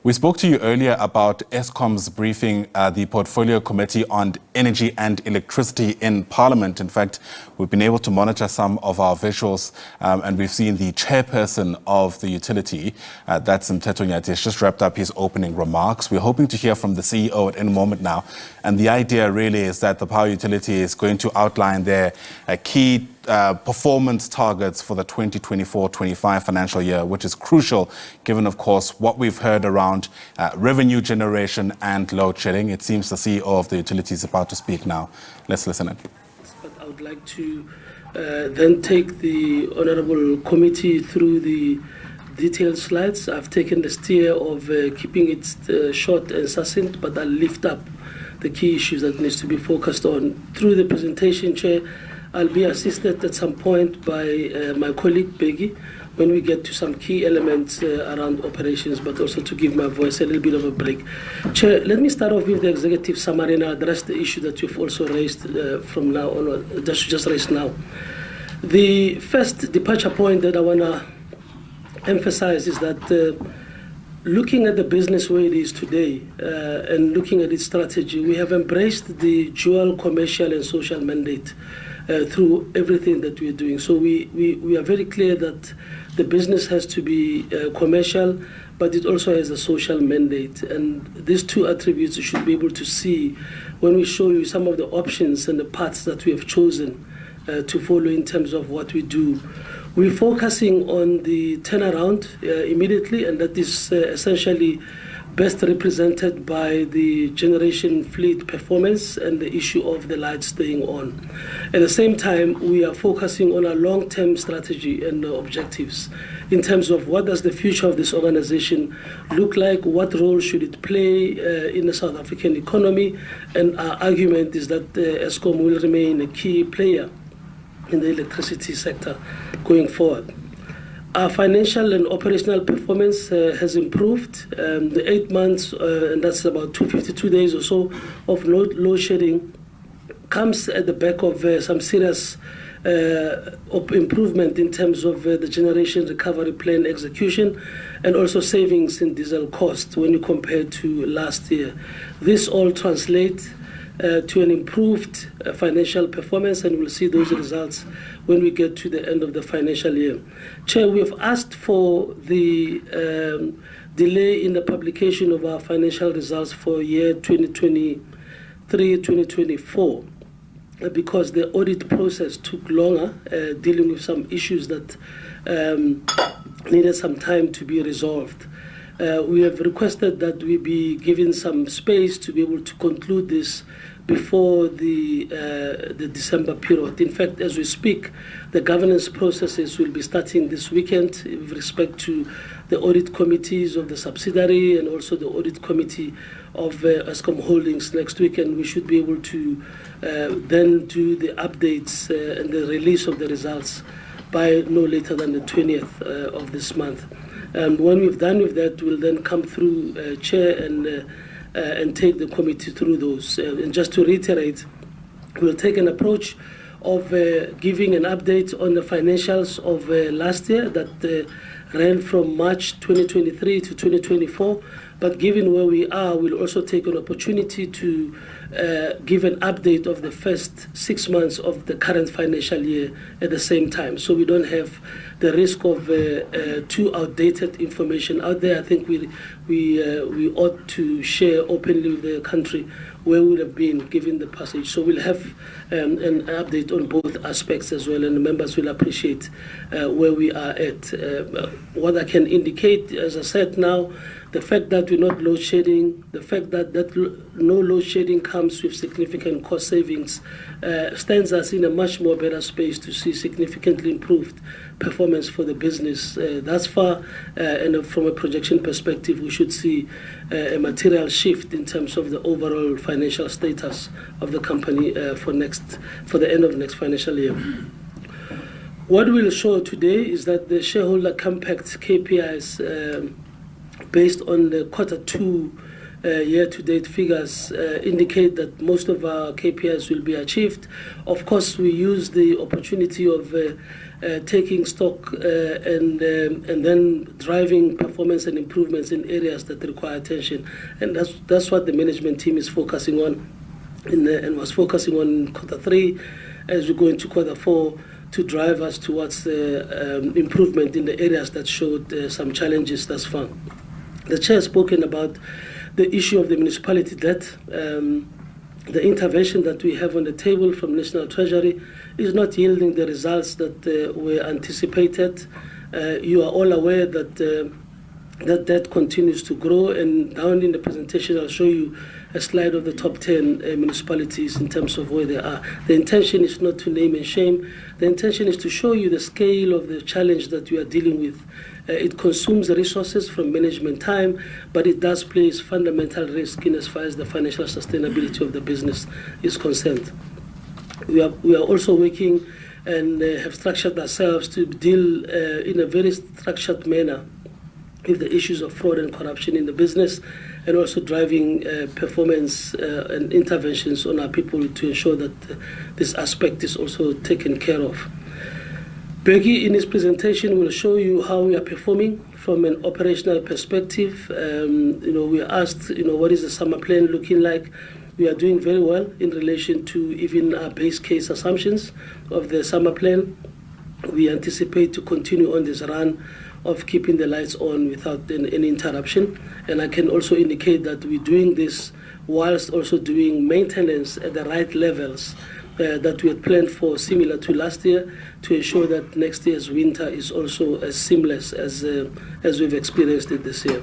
We spoke to you earlier about Eskom's briefing the Portfolio Committee on Energy and Electricity in Parliament. In fact, we've been able to monitor some of our visuals and we've seen the chairperson of the utility, that's Mteto Nyatesh, just wrapped up his opening remarks. We're hoping to hear from the CEO at any moment now. And the idea really is that the power utility is going to outline their key performance targets for the 2024-25 financial year, which is crucial given, of course, what we've heard around revenue generation and load shedding. It seems the CEO of the utility is about to speak now. Let's listen in. But I would like to then take the Honourable Committee through the detailed slides. I've taken the steer of keeping it short and succinct, but I'll lift up the key issues that needs to be focused on. Through the presentation, Chair, I'll be assisted at some point by my colleague, Peggy, when we get to some key elements around operations, but also to give my voice a little bit of a break. Chair, let me start off with the executive summary and address the issue that you've also raised from now on, just raised now. The first departure point that I want to emphasize is that looking at the business where it is today and looking at its strategy, we have embraced the dual commercial and social mandate through everything that we are doing. So we are very clear that the business has to be commercial, but it also has a social mandate. And these two attributes you should be able to see when we show you some of the options and the paths that we have chosen to follow in terms of what we do. We're focusing on the turnaround immediately, and that is essentially best represented by the generation fleet performance and the issue of the lights staying on. At the same time, we are focusing on a long-term strategy and objectives in terms of what does the future of this organization look like, what role should it play in the South African economy, and our argument is that Eskom will remain a key player in the electricity sector going forward. Our financial and operational performance has improved. The 8 months, and that's about 252 days or so of load shedding, comes at the back of some serious improvement in terms of the generation recovery plan execution and also savings in diesel cost when you compare to last year. This all translates to an improved financial performance, and we'll see those results when we get to the end of the financial year. Chair, we have asked for the delay in the publication of our financial results for year 2023-2024 because the audit process took longer, dealing with some issues that needed some time to be resolved. We have requested that we be given some space to be able to conclude this before the December period. In fact, as we speak, the governance processes will be starting this weekend with respect to the audit committees of the subsidiary and also the audit committee of Eskom Holdings next week, and we should be able to then do the updates and the release of the results by no later than the 20th of this month. And when we've done with that, we'll then come through, Chair, and take the committee through those. And just to reiterate, we'll take an approach of giving an update on the financials of last year that ran from March 2023 to 2024. But given where we are, we'll also take an opportunity to give an update of the first 6 months of the current financial year at the same time. So we don't have the risk of too outdated information out there. I think we ought to share openly with the country where we would have been given the passage. So we'll have an update on both aspects as well, and the members will appreciate where we are at. What I can indicate, as I said now, the fact that we're not load shedding, the fact that no load shedding comes with significant cost savings stands us in a much more better space to see significantly improved performance for the business. Thus far, and from a projection perspective, we should see a material shift in terms of the overall financial status of the company for the end of next financial year. What we'll show today is that the shareholder compact KPIs based on the Q2 year-to-date figures indicate that most of our KPIs will be achieved. Of course, we use the opportunity of taking stock and then driving performance and improvements in areas that require attention. And that's what the management team is focusing on and was focusing on in Q3 as we go into Q4 to drive us towards improvement in the areas that showed some challenges thus far. The chair has spoken about the issue of the municipality debt. The intervention that we have on the table from National Treasury is not yielding the results that were anticipated. You are all aware that that debt continues to grow, and down in the presentation I'll show you a slide of the top 10 municipalities in terms of where they are. The intention is not to name and shame. The intention is to show you the scale of the challenge that we are dealing with. It consumes resources from management time, but it does place fundamental risk in as far as the financial sustainability of the business is concerned. We are also working and have structured ourselves to deal in a very structured manner with the issues of fraud and corruption in the business, and also driving performance and interventions on our people to ensure that this aspect is also taken care of. Bergie, in his presentation, will show you how we are performing from an operational perspective. We are asked, what is the summer plan looking like? We are doing very well in relation to even our base case assumptions of the summer plan. We anticipate to continue on this run of keeping the lights on without any interruption. And I can also indicate that we're doing this whilst also doing maintenance at the right levels that we had planned for, similar to last year, to ensure that next year's winter is also as seamless as we've experienced it this year.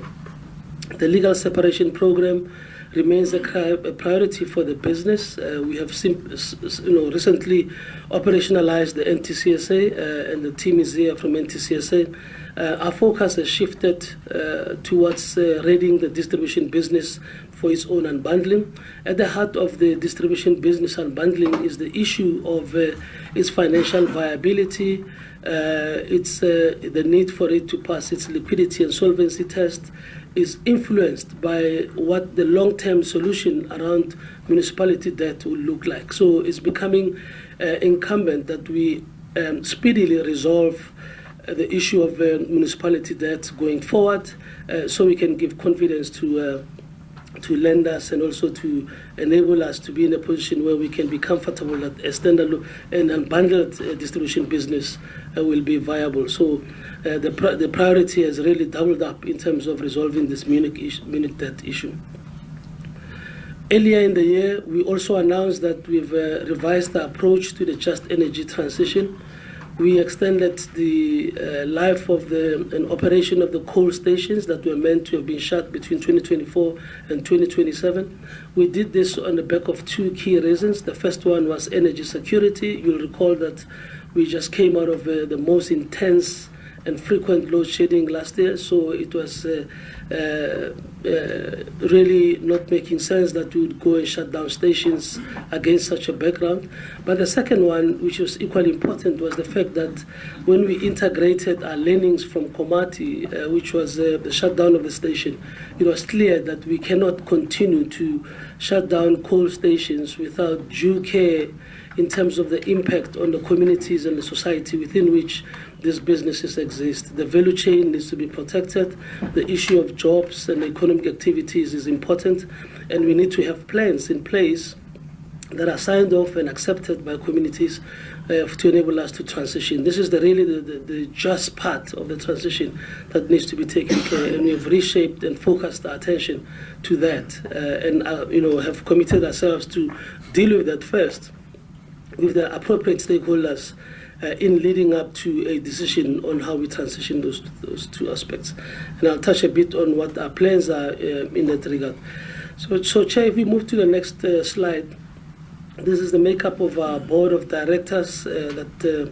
The legal separation program remains a priority for the business. We have recently operationalized the NTCSA, and the team is here from NTCSA. Our focus has shifted towards readying the distribution business for its own unbundling. At the heart of the distribution business unbundling is the issue of its financial viability, the need for it to pass its liquidity and solvency test is influenced by what the long-term solution around municipality debt will look like. So it's becoming incumbent that we speedily resolve the issue of municipality debt going forward, so we can give confidence to lenders and also to enable us to be in a position where we can be comfortable that a standalone and unbundled distribution business will be viable. So the priority has really doubled up in terms of resolving this Munich debt issue. Earlier in the year, we also announced that we've revised the approach to the just energy transition. We extended the life of an operation of the coal stations that were meant to have been shut between 2024 and 2027. We did this on the back of two key reasons. The first one was energy security. You'll recall that we just came out of the most intense and frequent load shedding last year, so it was really not making sense that we would go and shut down stations against such a background. But the second one, which was equally important, was the fact that when we integrated our learnings from Komati, which was the shutdown of the station, it was clear that we cannot continue to shut down coal stations without due care in terms of the impact on the communities and the society within which these businesses exist. The value chain needs to be protected. The issue of jobs and economic activities is important, and we need to have plans in place that are signed off and accepted by communities to enable us to transition. This is really the just part of the transition that needs to be taken care, and we have reshaped and focused our attention to that, and have committed ourselves to deal with that first with the appropriate stakeholders in leading up to a decision on how we transition those two aspects. And I'll touch a bit on what our plans are in that regard. So Chair, if we move to the next slide, this is the makeup of our board of directors that the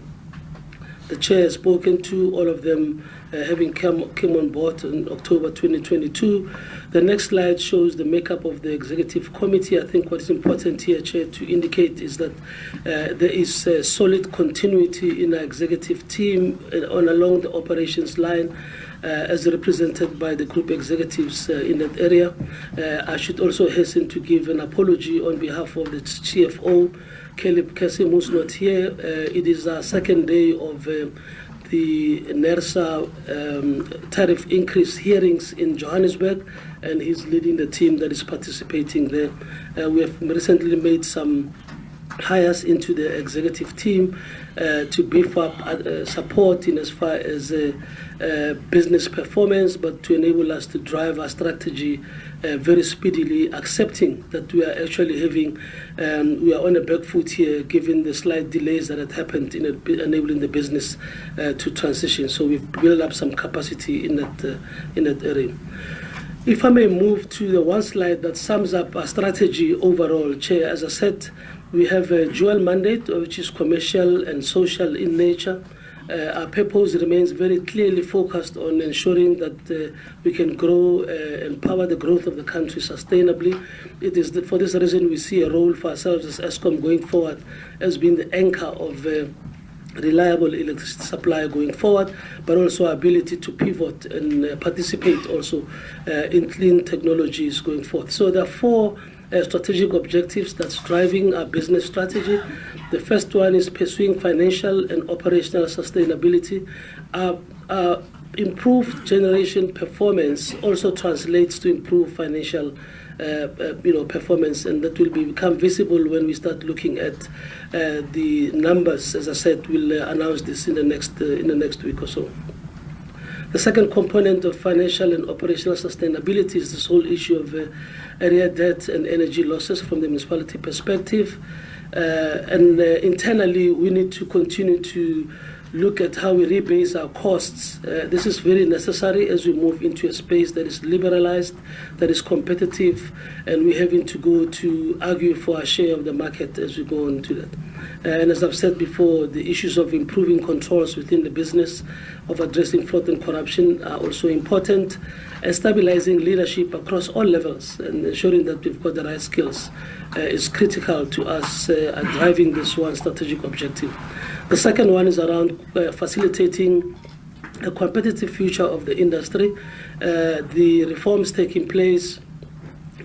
Chair has spoken to, all of them having come on board in October 2022. The next slide shows the makeup of the executive committee. I think what is important here, Chair, to indicate is that there is solid continuity in our executive team along the operations line. as represented by the group executives in that area. I should also hasten to give an apology on behalf of the CFO, Caleb Kasim, who's not here. It is our second day of the NERSA tariff increase hearings in Johannesburg, and he's leading the team that is participating there. We have recently made some hires into the executive team to beef up support in as far as business performance, but to enable us to drive our strategy very speedily, accepting that we are actually having, we are on a back foot here given the slight delays that had happened in enabling the business to transition. So we've built up some capacity in that area. If I may move to the one slide that sums up our strategy overall, Chair, as I said, we have a dual mandate, which is commercial and social in nature. Our purpose remains very clearly focused on ensuring that we can grow and power the growth of the country sustainably. It is for this reason we see a role for ourselves as Eskom going forward as being the anchor of reliable electricity supply going forward, but also our ability to pivot and participate also in clean technologies going forth. So there are four strategic objectives that's driving our business strategy. The first one is pursuing financial and operational sustainability. Improved generation performance also translates to improved financial performance, and that will become visible when we start looking at the numbers. As I said, we'll announce this in the next week or so. The second component of financial and operational sustainability is this whole issue of area debt and energy losses from the municipality perspective. And internally, we need to continue to look at how we rebase our costs. This is very necessary as we move into a space that is liberalized, that is competitive, and we're having to go to argue for our share of the market as we go on to that. And as I've said before, the issues of improving controls within the business, of addressing fraud and corruption are also important, and stabilizing leadership across all levels and ensuring that we've got the right skills is critical to us driving this one strategic objective. The second one is around facilitating a competitive future of the industry. The reforms taking place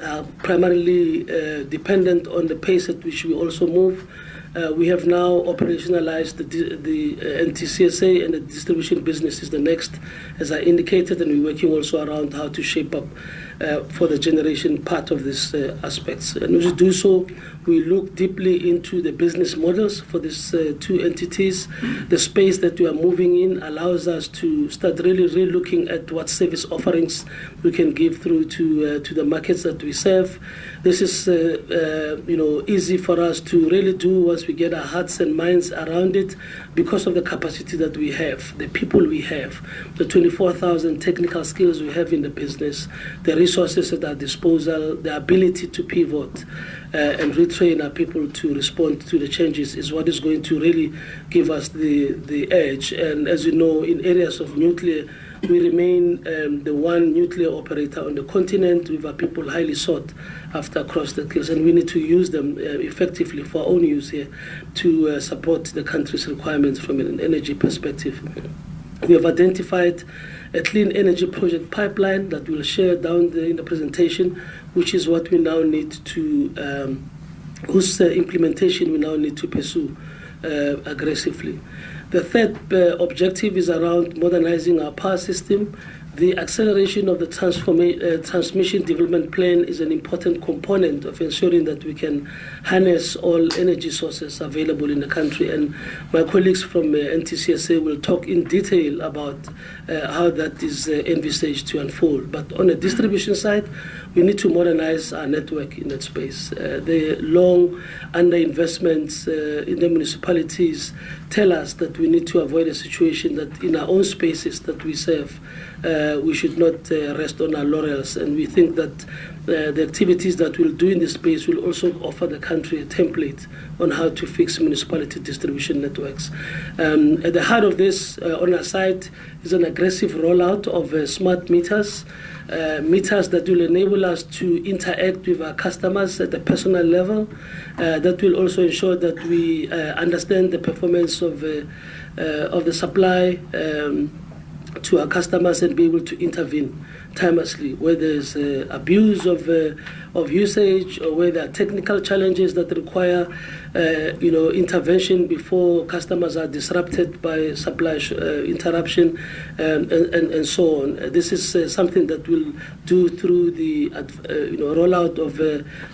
are primarily dependent on the pace at which we also move. We have now operationalized the NTCSA, and the distribution business is the next, as I indicated, and we're working also around how to shape up for the generation part of these aspects. And as we do so, we look deeply into the business models for these two entities. The space that we are moving in allows us to start really looking at what service offerings we can give through to the markets that we serve. This is easy for us to really do once we get our hearts and minds around it, because of the capacity that we have, the people we have, the 24,000 technical skills we have in the business, the resources at our disposal, the ability to pivot and retrain our people to respond to the changes is what is going to really give us the edge. And as you know, in areas of nuclear, we remain the one nuclear operator on the continent, with our people highly sought after across the hills, and we need to use them effectively for our own use here to support the country's requirements from an energy perspective. We have identified a clean energy project pipeline that we'll share down in the presentation, which is what we now need to, whose implementation we now need to pursue aggressively. The third objective is around modernizing our power system. The acceleration of the transmission development plan is an important component of ensuring that we can harness all energy sources available in the country. And my colleagues from NTCSA will talk in detail about how that is envisaged to unfold. But on the distribution side, we need to modernize our network in that space. The long underinvestments in the municipalities tell us that we need to avoid a situation that in our own spaces that we serve, we should not rest on our laurels, and we think that the activities that we'll do in this space will also offer the country a template on how to fix municipality distribution networks. At the heart of this, on our side, is an aggressive rollout of smart meters, meters that will enable us to interact with our customers at a personal level, that will also ensure that we understand the performance of the supply to our customers and be able to intervene timelessly where there's abuse of usage, or where there are technical challenges that require intervention before customers are disrupted by supply interruption, and so on. This is something that we'll do through the rollout of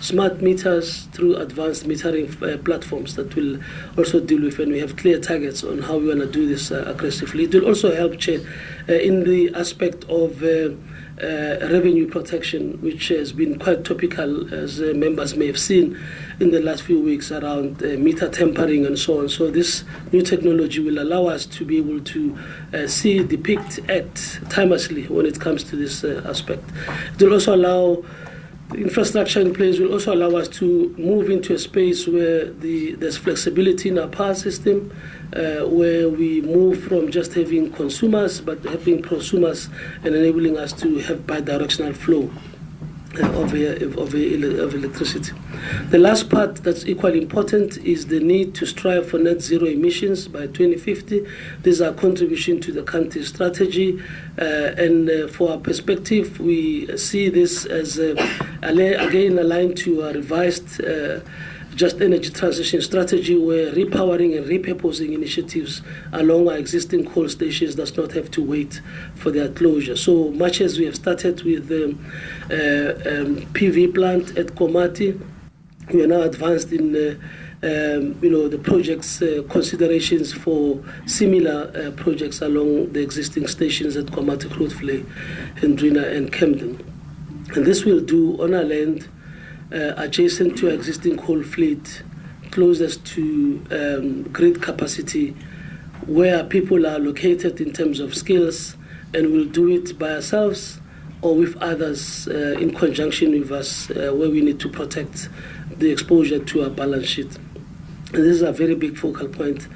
smart meters, through advanced metering platforms that will also deal with, and we have clear targets on how we want to do this aggressively. It will also help, Chair, in the aspect of revenue protection, which has been quite topical, as members may have seen in the last few weeks, around meter tampering and so on. So this new technology will allow us to be able to see, depict, act timelessly when it comes to this aspect. It will also allow the infrastructure in place, will also allow us to move into a space where there's flexibility in our power system, where we move from just having consumers but having prosumers, and enabling us to have bi-directional flow of electricity. The last part that's equally important is the need to strive for net zero emissions by 2050. This is our contribution to the country's strategy, and for our perspective, we see this as again aligned to our revised Just Energy Transition Strategy, where repowering and repurposing initiatives along our existing coal stations does not have to wait for their closure. So much as we have started with the PV plant at Komati, we are now advanced in the projects considerations for similar projects along the existing stations at Komati, Grootvlei, Hendrina and Camden. And this will do on our land adjacent to existing coal fleet, closest to grid capacity, where people are located in terms of skills, and we'll do it by ourselves or with others in conjunction with us, where we need to protect the exposure to our balance sheet. And this is a very big focal point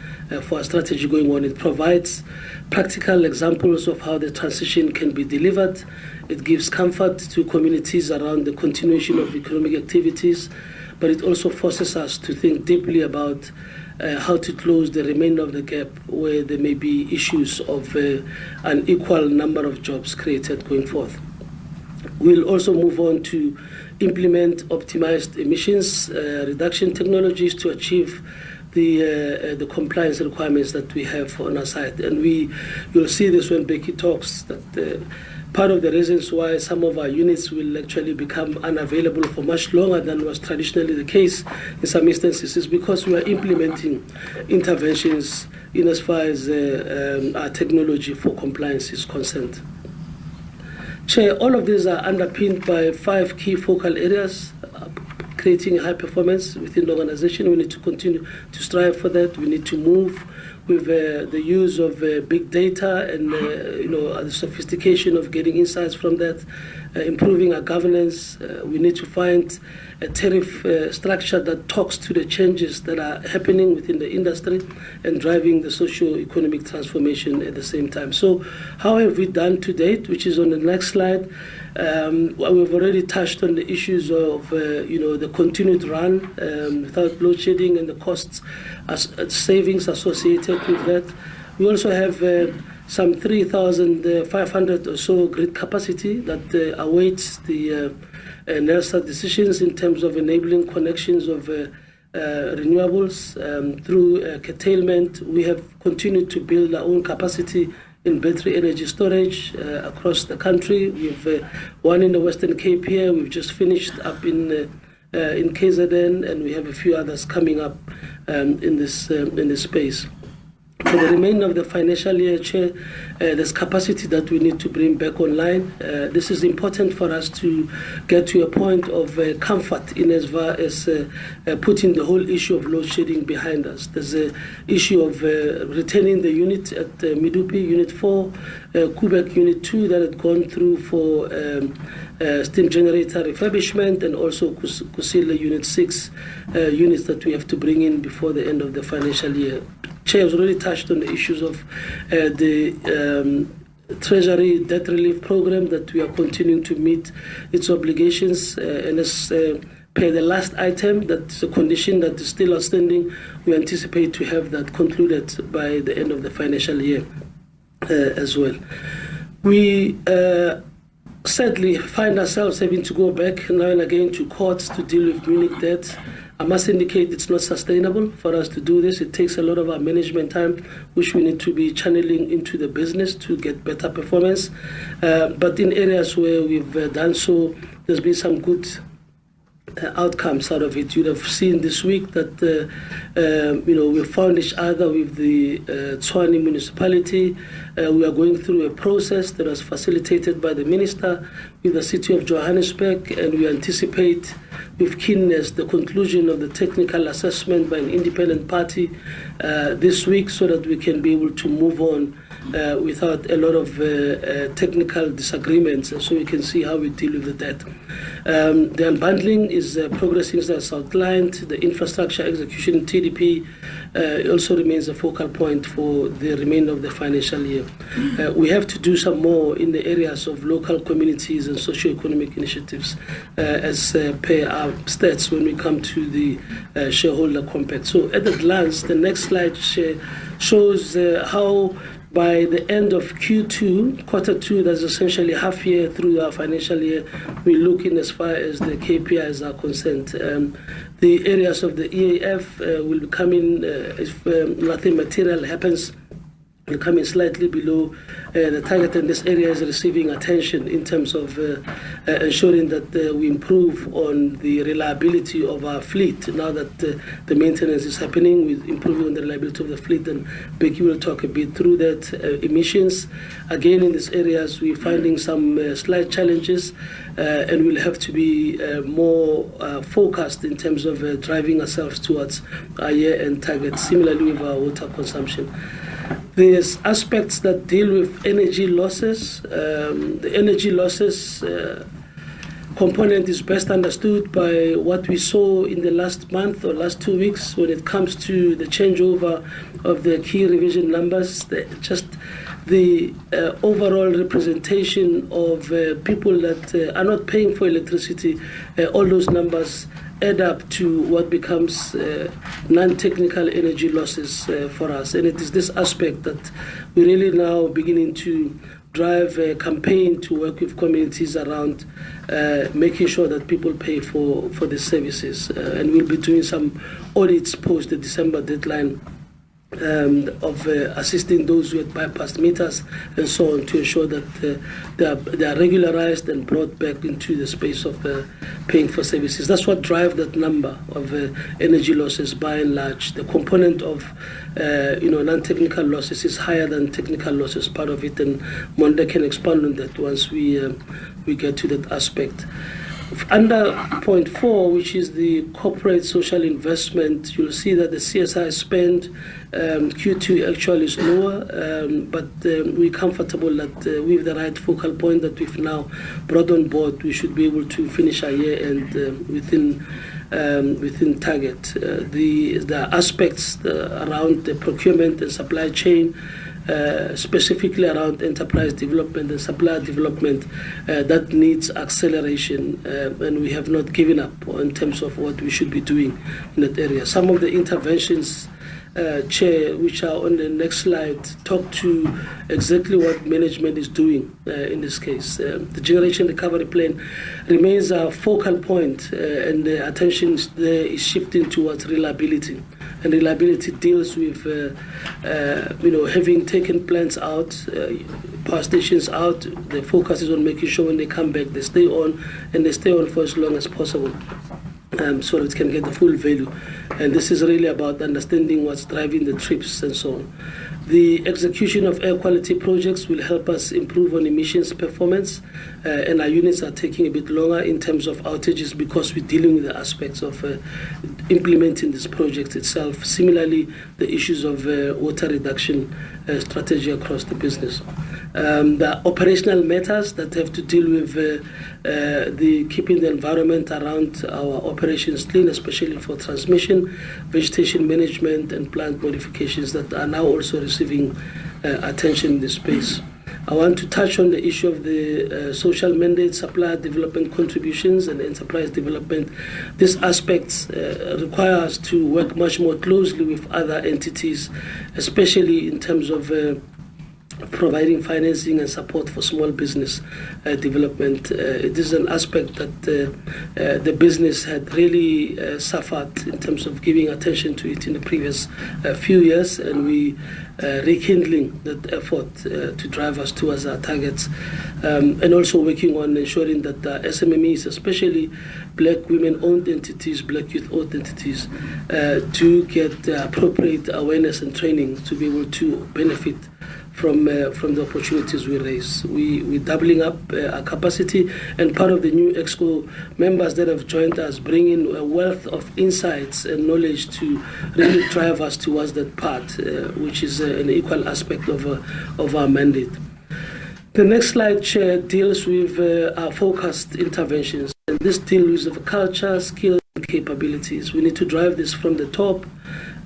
for our strategy going on. It provides practical examples of how the transition can be delivered. It gives comfort to communities around the continuation of economic activities, but it also forces us to think deeply about how to close the remainder of the gap where there may be issues of an equal number of jobs created going forth. We'll also move on to implement optimized emissions reduction technologies to achieve the compliance requirements that we have on our side. And you'll see this when Becky talks, that part of the reasons why some of our units will actually become unavailable for much longer than was traditionally the case in some instances is because we are implementing interventions in as far as our technology for compliance is concerned. Chair, all of these are underpinned by 5 key focal areas. Creating high performance within the organization, we need to continue to strive for that. We need to move with the use of big data and the sophistication of getting insights from that, improving our governance. We need to find a tariff structure that talks to the changes that are happening within the industry and driving the socio-economic transformation at the same time. So how have we done to date, which is on the next slide? We've already touched on the issues of the continued run without load shedding and the costs savings associated with that. We also have some 3,500 or so grid capacity that awaits the NERSA decisions in terms of enabling connections of renewables through curtailment. We have continued to build our own capacity in battery energy storage across the country. We've one in the Western Cape here. We've just finished up in KZN, and we have a few others coming up in this space. For the remainder of the financial year, Chair, there's capacity that we need to bring back online. This is important for us to get to a point of comfort in as far as putting the whole issue of load shedding behind us. There's an issue of retaining the unit at Medupi, Unit 4, Quebec Unit 2 that had gone through for steam generator refurbishment, and also Kusile Unit 6 units that we have to bring in before the end of the financial year. Chair has already touched on the issues of the Treasury debt relief program that we are continuing to meet its obligations, and as per the last item, that's a condition that is still outstanding. We anticipate to have that concluded by the end of the financial year. as well. We sadly find ourselves having to go back now and again to courts to deal with Munich debt. I must indicate it's not sustainable for us to do this. It takes a lot of our management time, which we need to be channeling into the business to get better performance. But in areas where we've done so, there's been some good outcomes out of it. You'd have seen this week that we found each other with the Tshwane municipality. We are going through a process that was facilitated by the minister with the city of Johannesburg, and we anticipate with keenness the conclusion of the technical assessment by an independent party this week, so that we can be able to move on without a lot of technical disagreements, and so we can see how we deal with the debt. The unbundling is progressing as outlined. The infrastructure execution TDP also remains a focal point for the remainder of the financial year. We have to do some more in the areas of local communities and socio-economic initiatives as per our stats when we come to the shareholder compact. So at a glance, the next slide shows how by the end of Q2, quarter two, that's essentially half year through our financial year, we're looking as far as the KPIs are concerned. The areas of the EAF will be coming, if nothing material happens, will come in slightly below the target, and this area is receiving attention in terms of ensuring that we improve on the reliability of our fleet now that the maintenance is happening, with improving on the reliability of the fleet, and Becky will talk a bit through that. Emissions, again in these areas we're finding some slight challenges, and we'll have to be more focused in terms of driving ourselves towards our year-end target, similarly with our water consumption. There's aspects that deal with energy losses. The energy losses component is best understood by what we saw in the last month or last 2 weeks when it comes to the changeover of the key revision numbers. The overall representation of people that are not paying for electricity, all those numbers add up to what becomes non-technical energy losses for us. And it is this aspect that we're really now beginning to drive a campaign to work with communities around making sure that people pay for the services. And we'll be doing some audits post the December deadline of assisting those who had bypassed meters and so on, to ensure that they are regularized and brought back into the space of paying for services. That's what drives that number of energy losses by and large. The component of non-technical losses is higher than technical losses, part of it, and Monde can expand on that once we get to that aspect. Under point 4, which is the corporate social investment, you'll see that the CSI spend Q2 actually is lower, but we're comfortable that with the right focal point that we've now brought on board, we should be able to finish our year and within target. The aspects around the procurement and supply chain, specifically around enterprise development and supplier development, that needs acceleration, and we have not given up in terms of what we should be doing in that area. Some of the interventions, Chair, which are on the next slide, talk to exactly what management is doing in this case. The generation recovery plan remains our focal point, and the attention there is shifting towards reliability. And reliability deals with having taken plants out, power stations out. The focus is on making sure when they come back they stay on, and they stay on for as long as possible, so that it can get the full value. And this is really about understanding what's driving the trips and so on. The execution of air quality projects will help us improve on emissions performance, and our units are taking a bit longer in terms of outages because we're dealing with the aspects of implementing this project itself. Similarly, the issues of water reduction strategy across the business. The operational matters that have to deal with the keeping the environment around our operations clean, especially for transmission, vegetation management, and plant modifications that are now also receiving attention in this space. I want to touch on the issue of the social mandate, supplier development contributions, and enterprise development. These aspects require us to work much more closely with other entities, especially in terms of providing financing and support for small business development. It is an aspect that the business had really suffered in terms of giving attention to it in the previous few years, and we rekindling that effort to drive us towards our targets, and also working on ensuring that the SMMEs, especially black women-owned entities, black youth-owned entities, do get appropriate awareness and training to be able to benefit from the opportunities we raise. We're doubling up our capacity, and part of the new EXCO members that have joined us bring in a wealth of insights and knowledge to really drive us towards that path, which is an equal aspect of our mandate. The next slide, Chair, deals with our focused interventions, and this deals with culture, skills, and capabilities. We need to drive this from the top.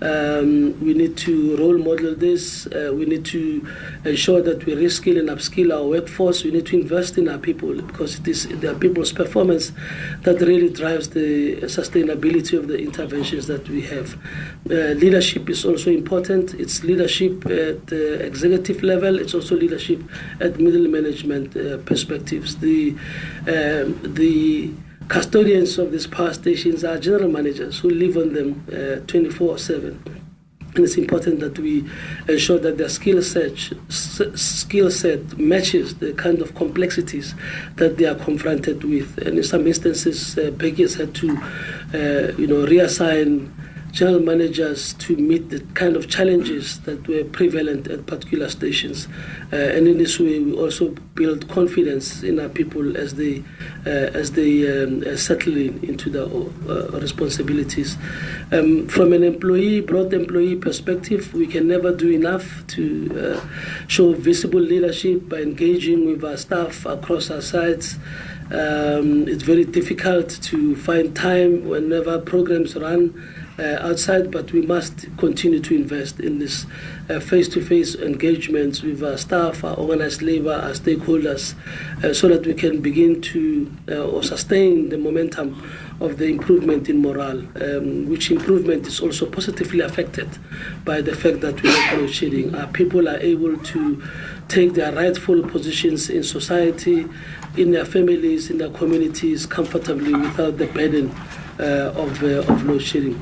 We need to role model this. We need to ensure that we reskill and upskill our workforce. We need to invest in our people, because it is their people's performance that really drives the sustainability of the interventions that we have. Leadership is also important. It's leadership at the executive level. It's also leadership at middle management perspectives. The custodians of these power stations are general managers who live on them 24/7. And it's important that we ensure that their skill set matches the kind of complexities that they are confronted with. And in some instances, Becky has had to reassign general managers to meet the kind of challenges that were prevalent at particular stations. And in this way, we also build confidence in our people as they settle into their responsibilities. From an broad employee perspective, we can never do enough to show visible leadership by engaging with our staff across our sites. It's very difficult to find time whenever programs run outside, but we must continue to invest in this face-to-face engagements with our staff, our organized labor, our stakeholders, so that we can begin to or sustain the momentum of the improvement in morale, which improvement is also positively affected by the fact that we have load shedding. Our people are able to take their rightful positions in society, in their families, in their communities comfortably without the burden of load shedding.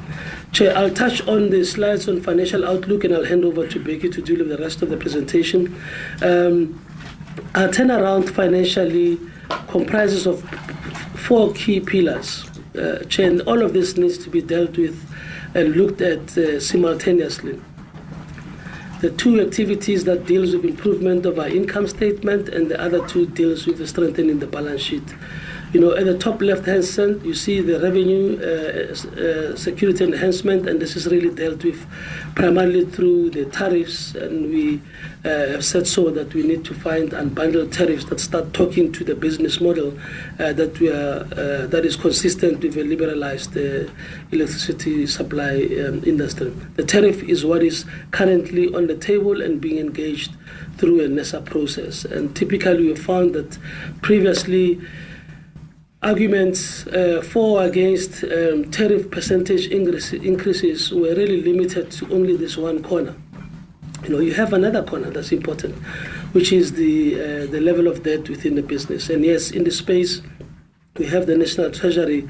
Chair, I'll touch on the slides on financial outlook, and I'll hand over to Becky to deal with the rest of the presentation. Our turnaround financially comprises of 4 key pillars. Chair, and all of this needs to be dealt with and looked at simultaneously. The 2 activities that deals with improvement of our income statement, and the other 2 deals with strengthening the balance sheet. At the top left-hand side, you see the revenue security enhancement, and this is really dealt with primarily through the tariffs, and we have said so that we need to find unbundled tariffs that start talking to the business model that is consistent with a liberalized electricity supply industry. The tariff is what is currently on the table and being engaged through a NESA process, and typically we have found that previously arguments for or against tariff percentage increases were really limited to only this one corner. You have another corner that's important, which is the level of debt within the business. And yes, in this space, we have the National Treasury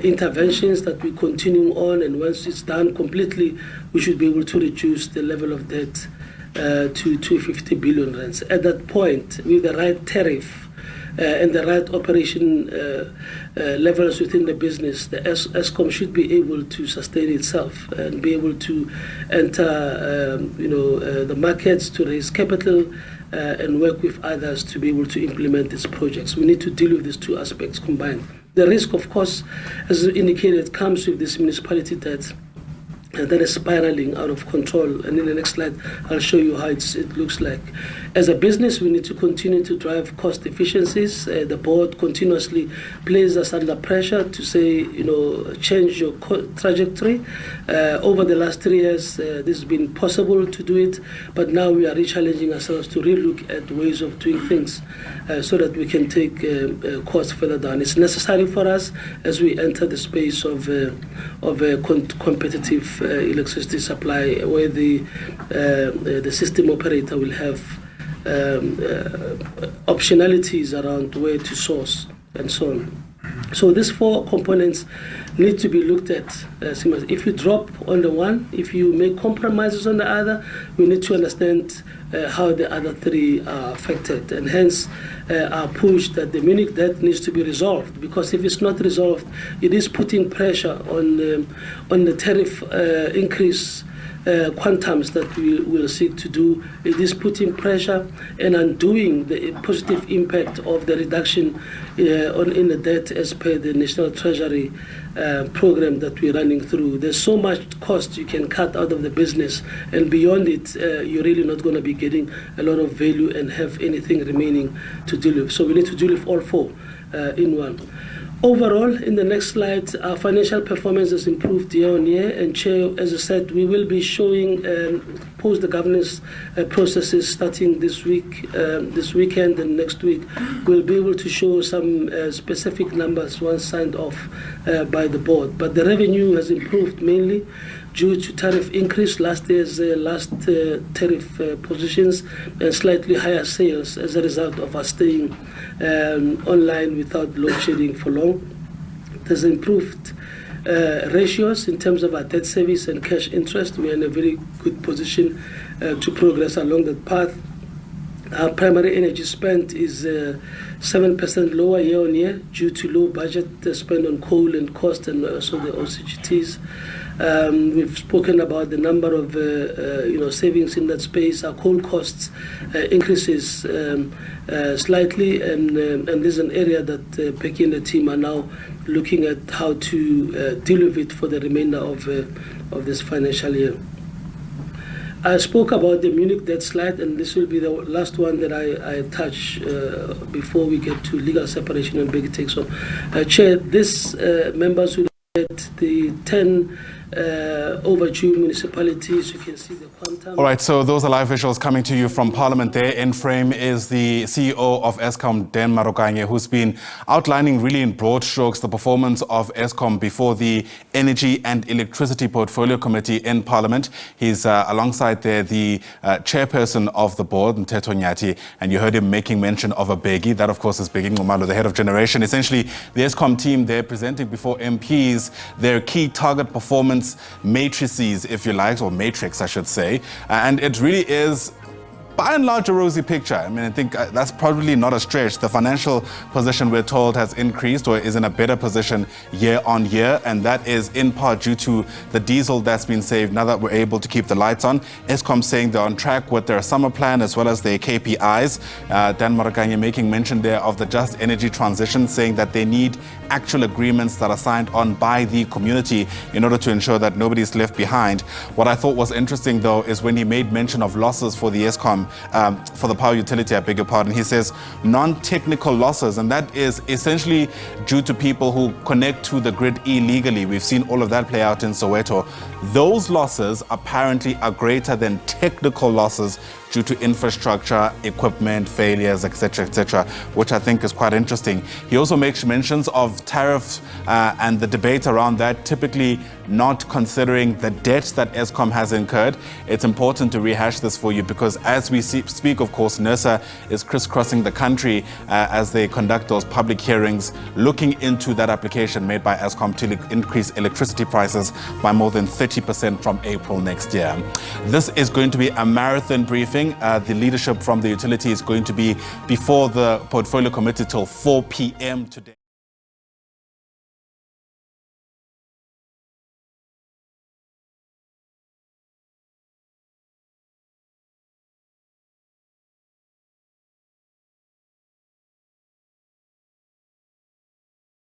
interventions that we continue on, and once it's done completely, we should be able to reduce the level of debt to 250 billion rands. At that point, with the right tariff and the right operation levels within the business, the Eskom should be able to sustain itself and be able to enter the markets to raise capital and work with others to be able to implement these projects. We need to deal with these 2 aspects combined. The risk, of course, as indicated, comes with this municipality debt that is spiraling out of control. And in the next slide, I'll show you how it looks like. As a business, we need to continue to drive cost efficiencies. The board continuously places us under pressure to say, change your trajectory. Over the last 3 years, this has been possible to do it, but now we are re-challenging ourselves to relook at ways of doing things so that we can take costs further down. It's necessary for us as we enter the space of competitive electricity supply, where the system operator will have optionalities around where to source and so on. So these four components need to be looked at. If you drop on the one, if you make compromises on the other, we need to understand how the other three are affected, and hence our push that the Munich debt needs to be resolved, because if it's not resolved, it is putting pressure on the tariff increase quantums that we will seek to do. It is putting pressure and undoing the positive impact of the reduction in the debt as per the National Treasury program that we're running through. There's so much cost you can cut out of the business, and beyond it, you're really not going to be getting a lot of value and have anything remaining to deal with. So we need to deal with all four in one. Overall, in the next slide, our financial performance has improved year on year, and Chair, as I said, we will be showing post the governance processes starting this week, this weekend and next week. We'll be able to show some specific numbers once signed off by the board. But the revenue has improved mainly due to tariff increase, last year's tariff positions, and slightly higher sales as a result of us staying online without load shedding for long. There's improved ratios in terms of our debt service and cash interest. We are in a very good position to progress along that path. Our primary energy spend is 7% lower year on year due to low budget spend on coal and cost, and also the OCGTs. We've spoken about the number of savings in that space. Our coal costs increases slightly, and this is an area that Becky and the team are now looking at how to deal with it for the remainder of this financial year. I spoke about the Munich debt slide, and this will be the last one that I touch before we get to legal separation and big take. So, Chair, this members will get the 10 overdue municipalities. You can see the quantum. All right, so those are live visuals coming to you from Parliament. There in frame is the CEO of Eskom, Dan Marokanye, who's been outlining really in broad strokes the performance of Eskom before the Energy and Electricity Portfolio Committee in Parliament. He's alongside there the chairperson of the board, Mteto Nyati, and you heard him making mention of a Begi. That, of course, is Begi Ngumalo, the head of generation. Essentially, the Eskom team, they're presenting before MPs their key target performance matrices, if you like, or matrix, I should say. And it really is, by and large, a rosy picture. I mean, I think that's probably not a stretch. The financial position, we're told, has increased or is in a better position year on year, and that is in part due to the diesel that's been saved now that we're able to keep the lights on. Eskom saying they're on track with their summer plan as well as their KPIs. Dan Marokanye making mention there of the just energy transition, saying that they need actual agreements that are signed on by the community in order to ensure that nobody's left behind. What I thought was interesting, though, is when he made mention of losses for the Eskom, for the power utility, I beg your pardon. He says non-technical losses, and that is essentially due to people who connect to the grid illegally. We've seen all of that play out in Soweto. Those losses apparently are greater than technical losses due to infrastructure, equipment, failures, etc., which I think is quite interesting. He also makes mentions of tariffs and the debate around that, typically not considering the debt that Eskom has incurred. It's important to rehash this for you because as we speak, of course, NERSA is crisscrossing the country as they conduct those public hearings, looking into that application made by Eskom to increase electricity prices by more than 30% from April next year. This is going to be a marathon briefing. The leadership from the utility is going to be before the Portfolio Committee till 4 p.m. today.